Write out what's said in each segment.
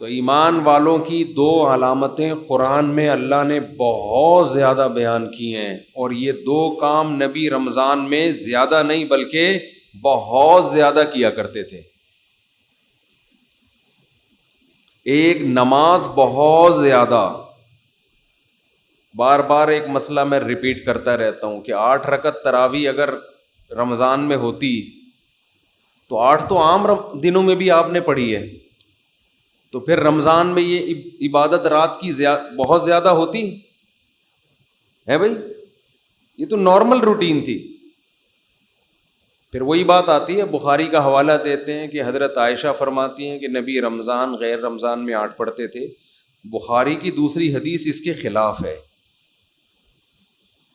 تو ایمان والوں کی دو علامتیں قرآن میں اللہ نے بہت زیادہ بیان کی ہیں، اور یہ دو کام نبی رمضان میں زیادہ نہیں بلکہ بہت زیادہ کیا کرتے تھے۔ ایک نماز بہت زیادہ، بار بار ایک مسئلہ میں ریپیٹ کرتا رہتا ہوں کہ 8 رکعت تراویح اگر رمضان میں ہوتی تو 8 تو عام دنوں میں بھی آپ نے پڑھی ہے، تو پھر رمضان میں یہ عبادت رات کی بہت زیادہ ہوتی ہے بھائی، یہ تو نارمل روٹین تھی۔ پھر وہی بات آتی ہے، بخاری کا حوالہ دیتے ہیں کہ حضرت عائشہ فرماتی ہیں کہ نبی رمضان غیر رمضان میں 8 پڑھتے تھے۔ بخاری کی دوسری حدیث اس کے خلاف ہے،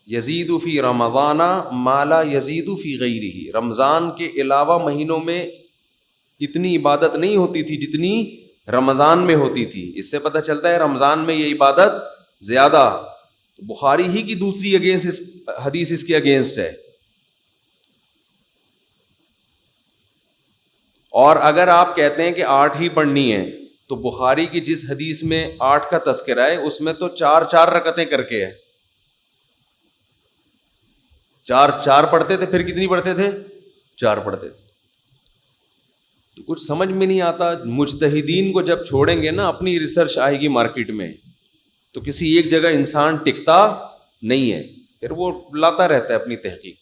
یزید فی رمضان ما لا یزید فی غیرہ، رمضان کے علاوہ مہینوں میں اتنی عبادت نہیں ہوتی تھی جتنی رمضان میں ہوتی تھی۔ اس سے پتہ چلتا ہے رمضان میں یہ عبادت زیادہ۔ بخاری ہی کی دوسری حدیث اس کے اگینسٹ ہے۔ اور اگر آپ کہتے ہیں کہ 8 ہی پڑھنی ہے تو بخاری کی جس حدیث میں 8 کا تذکرہ ہے اس میں تو 4 رکعتیں کر کے ہے، 4 پڑھتے تھے، پھر کتنی پڑھتے تھے؟ 4 پڑھتے تھے۔ تو کچھ سمجھ میں نہیں آتا۔ مجتہدین کو جب چھوڑیں گے نا، اپنی ریسرچ آئے گی مارکیٹ میں، تو کسی ایک جگہ انسان ٹکتا نہیں ہے، پھر وہ لاتا رہتا ہے اپنی تحقیق۔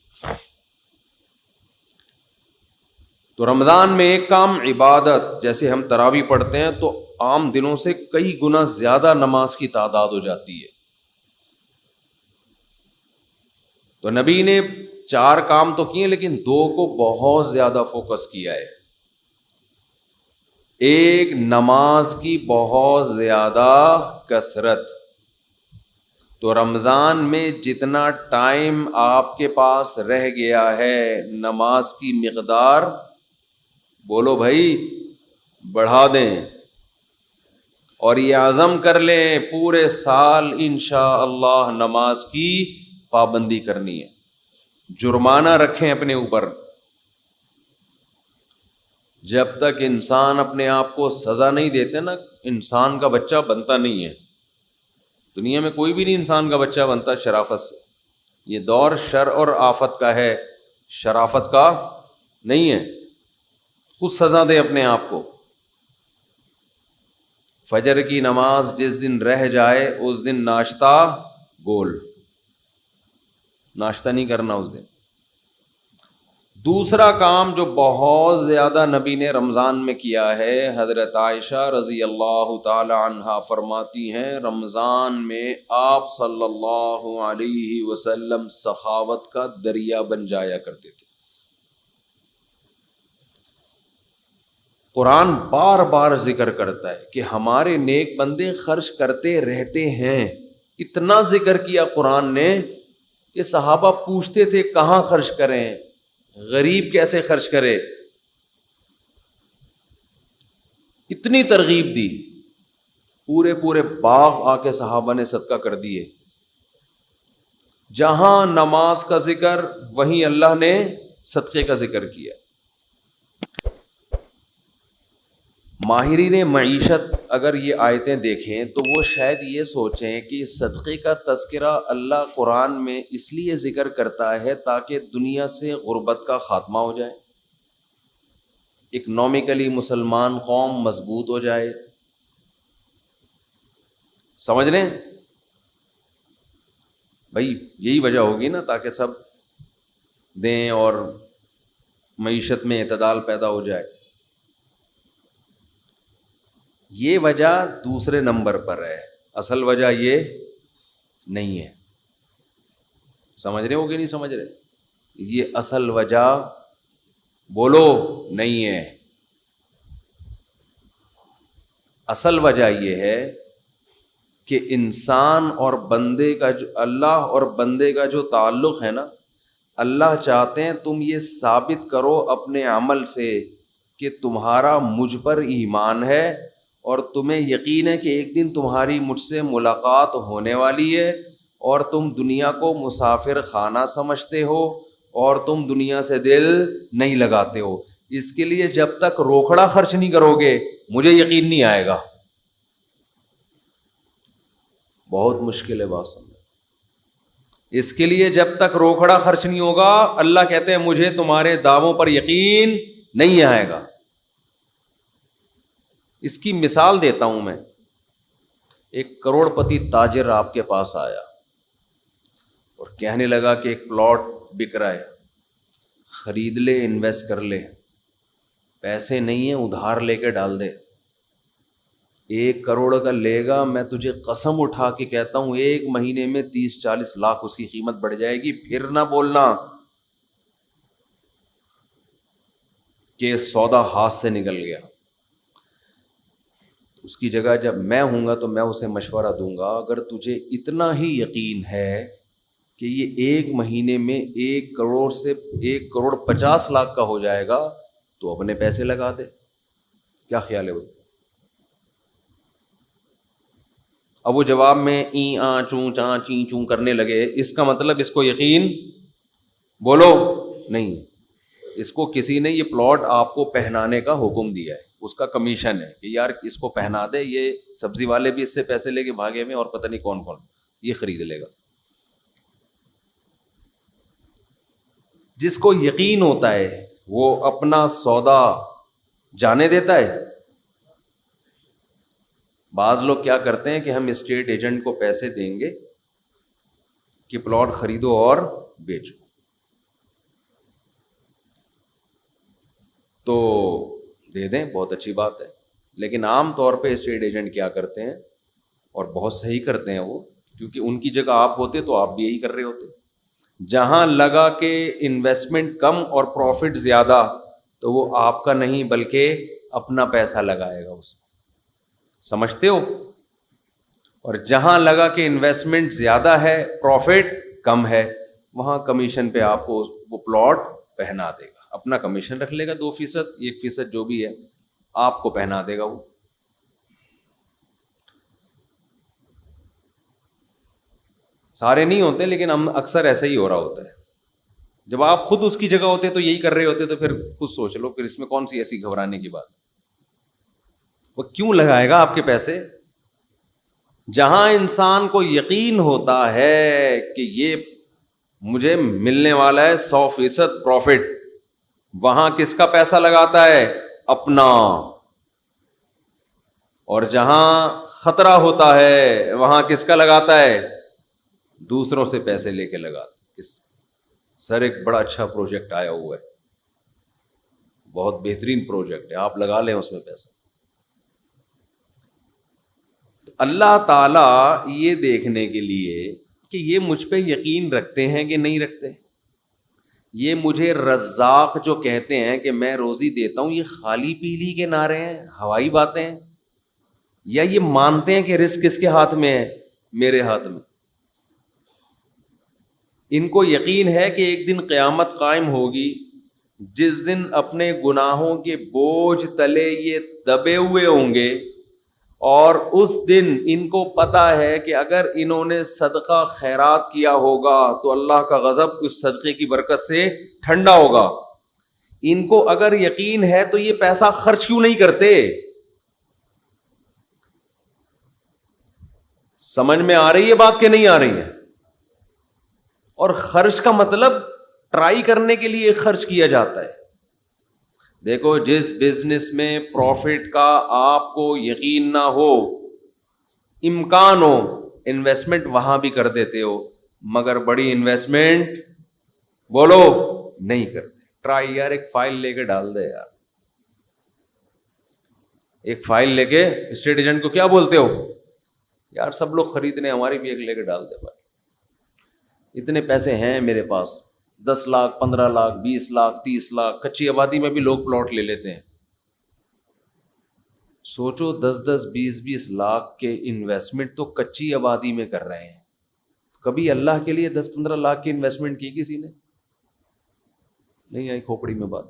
تو رمضان میں ایک کام عبادت، جیسے ہم تراویح پڑھتے ہیں تو عام دنوں سے کئی گنا زیادہ نماز کی تعداد ہو جاتی ہے۔ تو نبی نے 4 کام تو کیے لیکن 2 کو بہت زیادہ فوکس کیا ہے۔ ایک، نماز کی بہت زیادہ کثرت۔ تو رمضان میں جتنا ٹائم آپ کے پاس رہ گیا ہے، نماز کی مقدار بولو بھائی بڑھا دیں، اور یہ عزم کر لیں پورے سال انشاءاللہ نماز کی پابندی کرنی ہے۔ جرمانہ رکھیں اپنے اوپر۔ جب تک انسان اپنے آپ کو سزا نہیں دیتے نا، انسان کا بچہ بنتا نہیں ہے۔ دنیا میں کوئی بھی نہیں انسان کا بچہ بنتا شرافت سے۔ یہ دور شر اور آفت کا ہے، شرافت کا نہیں ہے۔ خود سزا دے اپنے آپ کو۔ فجر کی نماز جس دن رہ جائے اس دن ناشتہ گول، ناشتہ نہیں کرنا اس دن۔ دوسرا کام جو بہت زیادہ نبی نے رمضان میں کیا ہے، حضرت عائشہ رضی اللہ تعالی عنہا فرماتی ہیں رمضان میں آپ صلی اللہ علیہ وسلم سخاوت کا دریا بن جایا کرتے تھے۔ قرآن بار بار ذکر کرتا ہے کہ ہمارے نیک بندے خرچ کرتے رہتے ہیں۔ اتنا ذکر کیا قرآن نے کہ صحابہ پوچھتے تھے کہاں خرچ کریں، غریب کیسے خرچ کرے۔ اتنی ترغیب دی، پورے باغ آ کے صحابہ نے صدقہ کر دیے۔ جہاں نماز کا ذکر وہیں اللہ نے صدقے کا ذکر کیا۔ ماہرین معیشت اگر یہ آیتیں دیکھیں تو وہ شاید یہ سوچیں کہ صدقے کا تذکرہ اللہ قرآن میں اس لیے ذکر کرتا ہے تاکہ دنیا سے غربت کا خاتمہ ہو جائے، اکنامکلی مسلمان قوم مضبوط ہو جائے۔ سمجھ لیں بھائی، یہی وجہ ہوگی نا، تاکہ سب دیں اور معیشت میں اعتدال پیدا ہو جائے۔ یہ وجہ دوسرے نمبر پر ہے، اصل وجہ یہ نہیں ہے۔ سمجھ رہے ہو کہ نہیں سمجھ رہے؟ یہ اصل وجہ بولو نہیں ہے۔ اصل وجہ یہ ہے کہ انسان اور بندے کا جو اللہ اور بندے کا جو تعلق ہے نا، اللہ چاہتے ہیں تم یہ ثابت کرو اپنے عمل سے کہ تمہارا مجھ پر ایمان ہے اور تمہیں یقین ہے کہ ایک دن تمہاری مجھ سے ملاقات ہونے والی ہے، اور تم دنیا کو مسافر خانہ سمجھتے ہو اور تم دنیا سے دل نہیں لگاتے ہو، اس کے لیے جب تک روکھڑا خرچ نہیں کرو گے مجھے یقین نہیں آئے گا۔ بہت مشکل ہے بات سمجھ، اس کے لیے جب تک روکھڑا خرچ نہیں ہوگا، اللہ کہتے ہیں مجھے تمہارے دعووں پر یقین نہیں آئے گا۔ اس کی مثال دیتا ہوں میں، ایک کروڑ پتی تاجر آپ کے پاس آیا اور کہنے لگا کہ ایک پلاٹ بک رہا ہے، خرید لے، انویسٹ کر لے، پیسے نہیں ہیں ادھار لے کے ڈال دے، 1 کروڑ کا لے گا، میں تجھے قسم اٹھا کے کہتا ہوں 1 مہینے میں 30-40 لاکھ اس کی قیمت بڑھ جائے گی۔ پھر نہ بولنا کہ سودا ہاتھ سے نکل گیا۔ اس کی جگہ جب میں ہوں گا تو میں اسے مشورہ دوں گا، اگر تجھے اتنا ہی یقین ہے کہ یہ 1 مہینے میں 1 کروڑ سے 1,50,00,000 کا ہو جائے گا تو اپنے پیسے لگا دے۔ کیا خیال ہے بھائی؟ اب وہ جواب میں این آ چوں چاں چیں چوں کرنے لگے، اس کا مطلب اس کو یقین بولو نہیں، اس کو کسی نے یہ پلاٹ آپ کو پہنانے کا حکم دیا ہے، اس کا کمیشن ہے کہ یار اس کو پہنا دے، یہ سبزی والے بھی اس سے پیسے لے کے بھاگے ہوئے اور پتہ نہیں کون کون یہ خرید لے گا۔ جس کو یقین ہوتا ہے وہ اپنا سودا جانے دیتا ہے۔ بعض لوگ کیا کرتے ہیں کہ ہم اسٹیٹ ایجنٹ کو پیسے دیں گے کہ پلاٹ خریدو اور بیچو، تو دے دیں، بہت اچھی بات ہے، لیکن عام طور پہ اسٹیٹ ایجنٹ کیا کرتے ہیں، اور بہت صحیح کرتے ہیں وہ، کیونکہ ان کی جگہ آپ ہوتے تو آپ بھی یہی کر رہے ہوتے۔ جہاں لگا کہ انویسٹمنٹ کم اور پروفٹ زیادہ تو وہ آپ کا نہیں بلکہ اپنا پیسہ لگائے گا اس میں، سمجھتے ہو؟ اور جہاں لگا کہ انویسٹمنٹ زیادہ ہے پروفٹ کم ہے، وہاں کمیشن پہ آپ کو وہ پلاٹ پہنا دے گا، اپنا کمیشن رکھ لے گا 2%، 1% جو بھی ہے آپ کو پہنا دے گا وہ۔ سارے نہیں ہوتے لیکن ہم اکثر ایسا ہی ہو رہا ہوتا ہے۔ جب آپ خود اس کی جگہ ہوتے تو یہی کر رہے ہوتے، تو پھر خود سوچ لو، پھر اس میں کون سی ایسی گھبرانے کی بات؟ وہ کیوں لگائے گا آپ کے پیسے؟ جہاں انسان کو یقین ہوتا ہے کہ یہ مجھے ملنے والا ہے 100% پروفٹ، وہاں کس کا پیسہ لگاتا ہے؟ اپنا۔ اور جہاں خطرہ ہوتا ہے وہاں کس کا لگاتا ہے؟ دوسروں سے پیسے لے کے لگاتا ہے۔ سر ایک بڑا اچھا پروجیکٹ آیا ہوا ہے، بہت بہترین پروجیکٹ ہے، آپ لگا لیں اس میں پیسہ۔ اللہ تعالیٰ یہ دیکھنے کے لیے کہ یہ مجھ پہ یقین رکھتے ہیں کہ نہیں رکھتے، یہ مجھے رزاق جو کہتے ہیں کہ میں روزی دیتا ہوں، یہ خالی پیلی کے نعرے ہیں، ہوائی باتیں ہیں، یا یہ مانتے ہیں کہ رزق کس کے ہاتھ میں ہے؟ میرے ہاتھ میں۔ ان کو یقین ہے کہ ایک دن قیامت قائم ہوگی جس دن اپنے گناہوں کے بوجھ تلے یہ دبے ہوئے ہوں گے، اور اس دن ان کو پتہ ہے کہ اگر انہوں نے صدقہ خیرات کیا ہوگا تو اللہ کا غضب اس صدقے کی برکت سے ٹھنڈا ہوگا۔ ان کو اگر یقین ہے تو یہ پیسہ خرچ کیوں نہیں کرتے؟ سمجھ میں آ رہی ہے بات کہ نہیں آ رہی ہے؟ اور خرچ کا مطلب ٹرائی کرنے کے لیے خرچ کیا جاتا ہے۔ دیکھو، جس بزنس میں پروفٹ کا آپ کو یقین نہ ہو، امکان ہو، انویسٹمنٹ وہاں بھی کر دیتے ہو، مگر بڑی انویسٹمنٹ بولو نہیں کرتے۔ ٹرائی یار، ایک فائل لے کے ڈال دے یار، ایک فائل لے کے اسٹیٹ ایجنٹ کو کیا بولتے ہو؟ یار سب لوگ خریدنے، ہماری بھی ایک لے کے ڈال دے فائل، اتنے پیسے ہیں میرے پاس، 10 لاکھ 15 لاکھ 20 لاکھ 30 لاکھ، کچی آبادی میں بھی لوگ پلاٹ لے لیتے ہیں۔ سوچو 10 20 لاکھ کے انویسٹمنٹ تو کچی آبادی میں کر رہے ہیں، کبھی اللہ کے لیے 10-15 لاکھ کی انویسٹمنٹ کی کسی نے؟ نہیں آئی کھوپڑی میں بات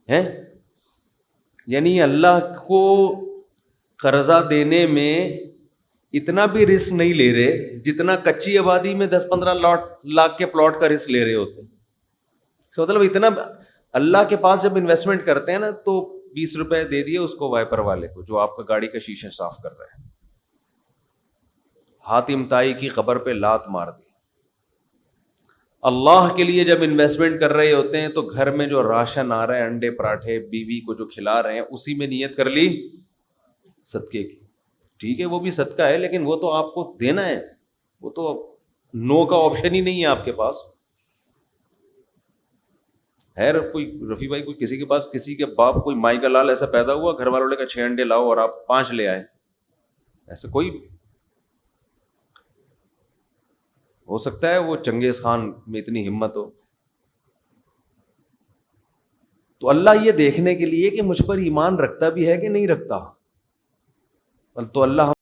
ہے؟ یعنی اللہ کو قرضہ دینے میں اتنا بھی رسک نہیں لے رہے جتنا کچی آبادی میں 10-15 لاکھ کے پلاٹ کا رسک لے رہے ہوتے ہیں. اس کا مطلب اتنا اللہ کے پاس جب انویسٹمنٹ کرتے ہیں نا تو 20 روپے دے دیے اس کو وائپر والے کو جو آپ کا گاڑی کا شیشہ صاف کر رہا ہے. حاتم طائی کی قبر پہ لات مار دی. اللہ کے لیے جب انویسٹمنٹ کر رہے ہوتے ہیں تو گھر میں جو راشن آ رہا ہے, انڈے پراٹھے بیوی کو جو کھلا رہے ہیں, اسی میں نیت کر لی صدقے کی. ٹھیک ہے وہ بھی صدقہ ہے لیکن وہ تو آپ کو دینا ہے, وہ تو نو کا آپشن ہی نہیں ہے آپ کے پاس. ہے کوئی رفیع بھائی, کوئی کسی کے پاس کسی کے باپ کوئی مائی کا لال ایسا پیدا ہوا گھر والوں نے کہا 6 انڈے لاؤ اور آپ 5 لے آئے؟ ایسا کوئی ہو سکتا ہے وہ چنگیز خان میں اتنی ہمت ہو. تو اللہ یہ دیکھنے کے لیے کہ مجھ پر ایمان رکھتا بھی ہے کہ نہیں رکھتا, تو اللہ